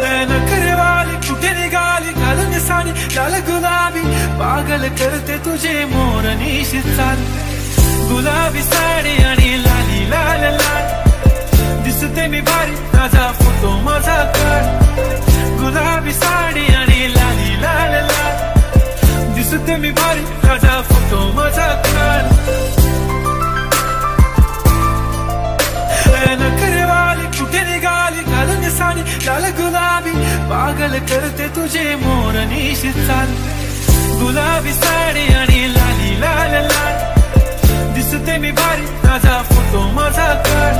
नखरेवाली कुठे निघाली घालून साडी लाल गुलाबी पागल करते तुझे मोरनीशी चाल गुलाबी साडी आणि लाली लाल लाल दिसते मी भारी ताजा फोटो माझा काढ गुलाबी साडी आणि लाली लाल लाल दिसते मी भारी ताजा फोटो माझा काढ नखरेवाली कुठे निघाली घालून साडी लाल गुलाबी पागल करते तुझे मोरनीशी चाल गुलाबी साडी आणि लाली लाल लाल दिसते मी भारी ताजा फोटो माझा काढ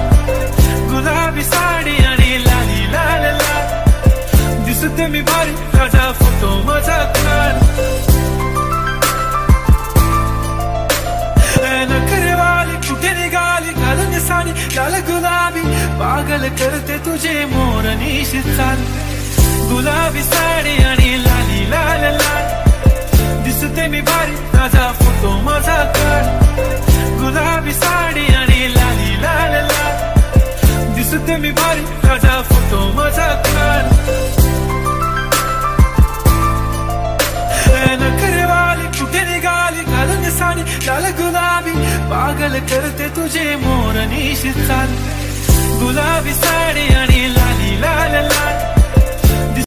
गुलाबी साडी आणि लाली लाल लाल दिसते मी भारी ताजा फोटो माझा काढ नखरेवाली कुठे निघाली घालून साडी लाल गुलाबी पागल करते तुझे मोरनीशी चाल गुलाबी साडी आणि लाली लाल लाल दिसते मी भारी ताजा फोटो माझा काढ गुलाबी साडी आणि लाली लाल लाल दिसते मी भारी ताजा फोटो माझा काढ नखरेवाली कुठे निघाली घालून साडी लाल गुलाबी पागल करते तुझे मोरनीशी चाल गुलाबी साडी आणि लाली लाल लाल